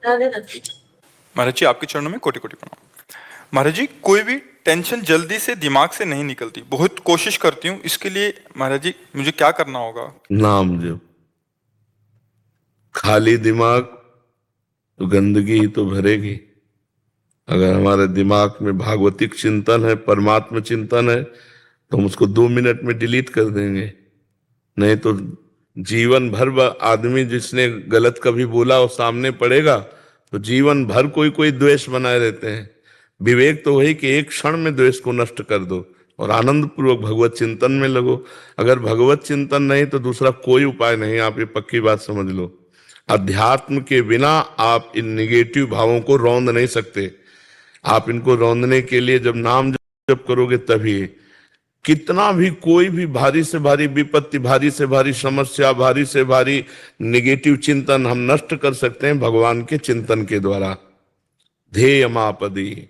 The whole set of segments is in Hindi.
महाराज जी आपके चरणों में कोटि कोटि प्रणाम। महाराज जी कोई भी टेंशन जल्दी से दिमाग से नहीं निकलती, बहुत कोशिश करती हूँ, इसके लिए महाराज जी मुझे क्या करना होगा? नाम जप। खाली दिमाग तो गंदगी ही तो भरेगी। अगर हमारे दिमाग में भागवतिक चिंतन है, परमात्मा चिंतन है, तो हम उसको 2 मिनट में डिलीट कर देंगे। नहीं तो जीवन भर आदमी जिसने गलत कभी बोला और सामने पड़ेगा तो जीवन भर कोई कोई द्वेष बनाए रहते हैं। विवेक तो वही कि एक क्षण में द्वेष को नष्ट कर दो और आनंद पूर्वक भगवत चिंतन में लगो। अगर भगवत चिंतन नहीं तो दूसरा कोई उपाय नहीं, आप ये पक्की बात समझ लो। अध्यात्म के बिना आप इन निगेटिव भावों को रौंद नहीं सकते। आप इनको रौंदने के लिए जब नाम जप करोगे तभी। कितना भी कोई भी भारी से भारी विपत्ति, भारी से भारी समस्या, भारी से भारी निगेटिव चिंतन हम नष्ट कर सकते हैं भगवान के चिंतन के द्वारा। ध्येय मापदी,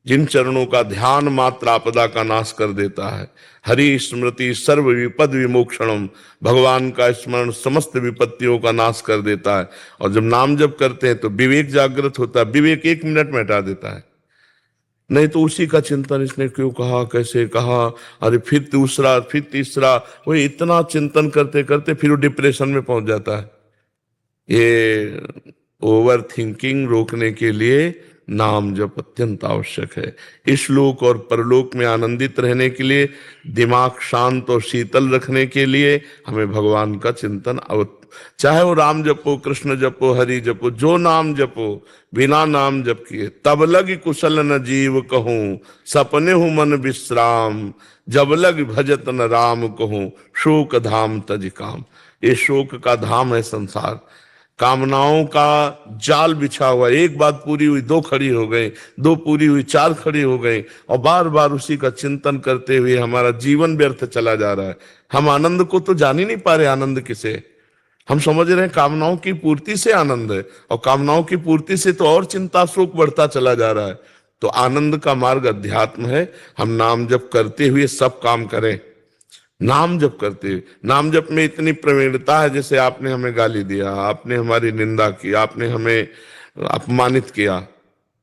जिन चरणों का ध्यान मात्र आपदा का नाश कर देता है। हरि स्मृति सर्व विपद विमोक्षणम, भगवान का स्मरण समस्त विपत्तियों का नाश कर देता है। और जब नाम जप करते हैं तो विवेक जागृत होता है। विवेक 1 मिनट में हटा देता है। नहीं तो उसी का चिंतन, इसने क्यों कहा, कैसे कहा, अरे फिर दूसरा, फिर तीसरा, वो इतना चिंतन करते करते फिर वो डिप्रेशन में पहुंच जाता है। ये ओवर थिंकिंग रोकने के लिए नाम जप अत्यंत आवश्यक है। इस लोक और परलोक में आनंदित रहने के लिए, दिमाग शांत और शीतल रखने के लिए हमें भगवान का चिंतन चाहे वो राम जपो, कृष्ण जपो, हरि जपो, जो नाम जपो, बिना नाम जप किए तब लग कुशल न जीव कहूं, सपने हूं मन विश्राम, जब लग भजत न राम कहूं, शोक धाम तज काम। ये शोक का धाम है संसार। कामनाओं का जाल बिछा हुआ, एक बात पूरी हुई 2 खड़ी हो गई, 2 पूरी हुई 4 खड़ी हो गई, और बार बार उसी का चिंतन करते हुए हमारा जीवन व्यर्थ चला जा रहा है। हम आनंद को तो जान ही नहीं पा रहे। आनंद किसे? हम समझ रहे हैं कामनाओं की पूर्ति से आनंद है, और कामनाओं की पूर्ति से तो और चिंता शोक बढ़ता चला जा रहा है। तो आनंद का मार्ग अध्यात्म है। हम नाम जप करते हुए सब काम करें। नाम जप करते हुए, नाम जप में इतनी प्रवीणता है, जैसे आपने हमें गाली दिया, आपने हमारी निंदा की, आपने हमें अपमानित किया,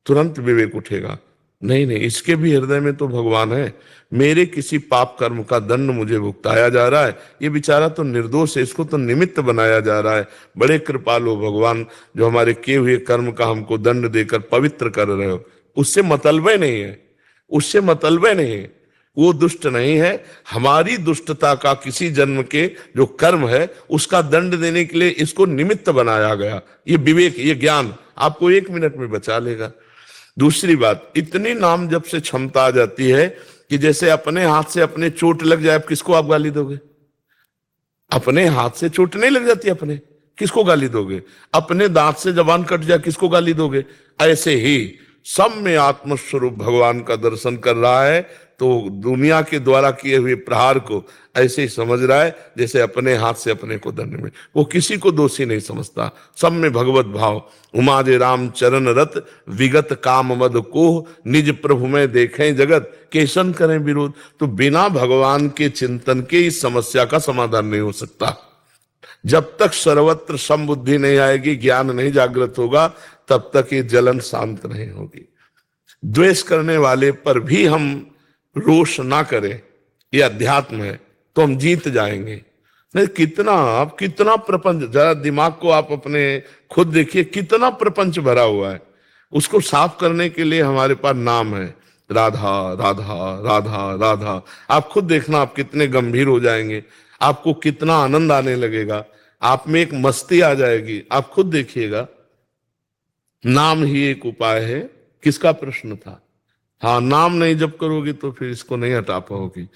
तुरंत विवेक उठेगा। नहीं नहीं, इसके भी हृदय में तो भगवान है। मेरे किसी पाप कर्म का दंड मुझे भुगताया जा रहा है, ये बेचारा तो निर्दोष है, इसको तो निमित्त बनाया जा रहा है। बड़े कृपालु भगवान, जो हमारे किए हुए कर्म का हमको दंड देकर पवित्र कर रहे हो। उससे मतलबे नहीं है, उससे मतलबे नहीं है। वो दुष्ट नहीं है। हमारी दुष्टता का किसी जन्म के जो कर्म है उसका दंड देने के लिए इसको निमित्त बनाया गया। ये विवेक, ये ज्ञान आपको 1 मिनट में बचा लेगा। दूसरी बात, इतनी नाम जप से क्षमता आ जाती है कि जैसे अपने हाथ से अपने चोट लग जाए, किसको आप गाली दोगे? अपने हाथ से चोट नहीं लग जाती, अपने किसको गाली दोगे? अपने दांत से जबान कट जाए, किसको गाली दोगे? ऐसे ही सब में आत्मस्वरूप भगवान का दर्शन कर रहा है, तो दुनिया के द्वारा किए हुए प्रहार को ऐसे ही समझ रहा है जैसे अपने हाथ से अपने को दंड में। वो किसी को दोषी नहीं समझता। सब में भगवत भाव। उमा जे राम चरण रत, विगत काम मद को, निज प्रभु में देखें जगत, केसन करें विरोध। तो बिना भगवान के चिंतन के इस समस्या का समाधान नहीं हो सकता। जब तक सर्वत्र समबुद्धि नहीं आएगी, ज्ञान नहीं जागृत होगा, तब तक ये जलन शांत नहीं होगी। द्वेष करने वाले पर भी हम रोष ना करें, ये अध्यात्म है, तो हम जीत जाएंगे। नहीं, कितना प्रपंच, जरा दिमाग को आप अपने खुद देखिए, कितना प्रपंच भरा हुआ है। उसको साफ करने के लिए हमारे पास नाम है, राधा राधा राधा राधा। आप खुद देखना, आप कितने गंभीर हो जाएंगे, आपको कितना आनंद आने लगेगा, आप में एक मस्ती आ जाएगी। आप खुद देखिएगा। नाम ही एक उपाय है। किसका प्रश्न था? हाँ, नाम नहीं जप करोगी तो फिर इसको नहीं हटा पाओगी।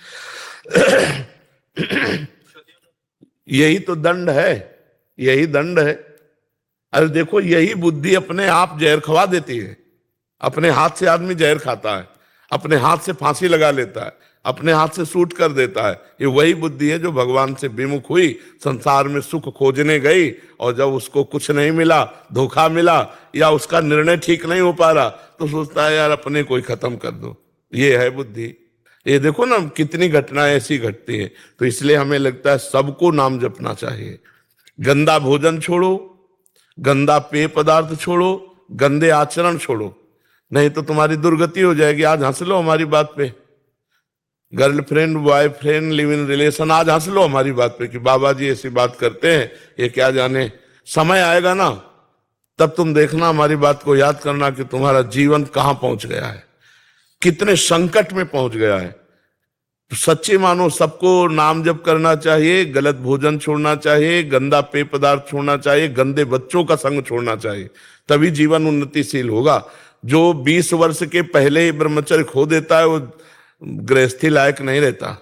यही तो दंड है, यही दंड है। अरे देखो, यही बुद्धि अपने आप जहर खवा देती है। अपने हाथ से आदमी जहर खाता है, अपने हाथ से फांसी लगा लेता है, अपने हाथ से शूट कर देता है। ये वही बुद्धि है जो भगवान से विमुख हुई, संसार में सुख खोजने गई, और जब उसको कुछ नहीं मिला, धोखा मिला, या उसका निर्णय ठीक नहीं हो पा रहा, तो सोचता है यार अपने को ही खत्म कर दो। ये है बुद्धि। ये देखो ना, कितनी घटनाएं ऐसी घटती हैं। तो इसलिए हमें लगता है सबको नाम जपना चाहिए। गंदा भोजन छोड़ो, गंदा पेय पदार्थ छोड़ो, गंदे आचरण छोड़ो, नहीं तो तुम्हारी दुर्गति हो जाएगी। आज हंस लो हमारी बात पे, girlfriend boyfriend live in relation, आज हंस लो हमारी बात पे कि बाबा जी ऐसी बात करते हैं, ये क्या जाने। समय आएगा ना, तब तुम देखना, हमारी बात को याद करना कि तुम्हारा जीवन कहां पहुंच गया है, कितने संकट में पहुंच गया है। तो सच्ची मानो सबको नाम जप करना चाहिए, गलत भोजन छोड़ना चाहिए, गंदा पेय पदार्थ छोड़ना चाहिए, गंदे बच्चों का संग छोड़ना चाहिए, तभी जीवन उन्नतिशील होगा। जो 20 वर्ष के पहले ही ब्रह्मचर्य खो देता है वो गृहस्थी लायक नहीं रहता।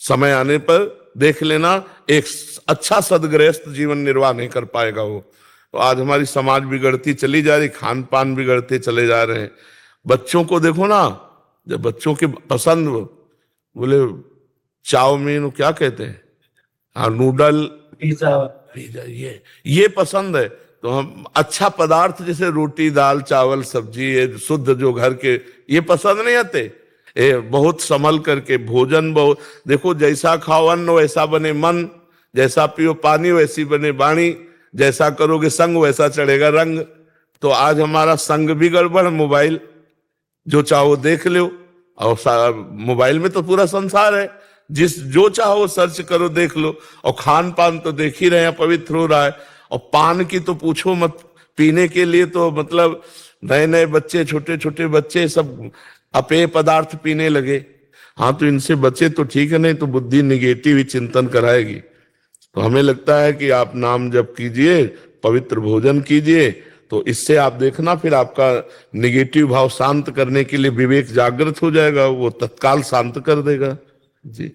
समय आने पर देख लेना, एक अच्छा सदगृहस्थ जीवन निर्वाह नहीं कर पाएगा वो। तो आज हमारी समाज बिगड़ती चली जा रही, खान पान बिगड़ते चले जा रहे हैं। बच्चों को देखो ना, जब बच्चों के पसंद बोले चाउमीन, वो क्या कहते हैं, हाँ नूडल, पिज्जा, पिज्जा, ये पसंद है। तो हम अच्छा पदार्थ जैसे रोटी दाल चावल सब्जी, ये शुद्ध जो घर के, ये पसंद नहीं आते। बहुत संभल करके भोजन, बहुत देखो, जैसा खाओ अन्न वैसा बने मन, जैसा पियो पानी वैसी बने वाणी, जैसा करोगे संग वैसा चढ़ेगा रंग। तो आज हमारा संग भी गड़बड़, मोबाइल जो चाहो देख लो, और मोबाइल में तो पूरा संसार है, जिस जो चाहो सर्च करो देख लो। और खान पान तो देख ही रहे हैं, पवित्र हो रहा है। और पान की तो पूछो मत, पीने के लिए तो मतलब नए नए बच्चे, छोटे छोटे बच्चे सब अपेय पदार्थ पीने लगे। हाँ, तो इनसे बचे तो ठीक है, नहीं तो बुद्धि निगेटिव ही चिंतन कराएगी। तो हमें लगता है कि आप नाम जप कीजिए, पवित्र भोजन कीजिए, तो इससे आप देखना फिर आपका निगेटिव भाव शांत करने के लिए विवेक जागृत हो जाएगा, वो तत्काल शांत कर देगा। जी।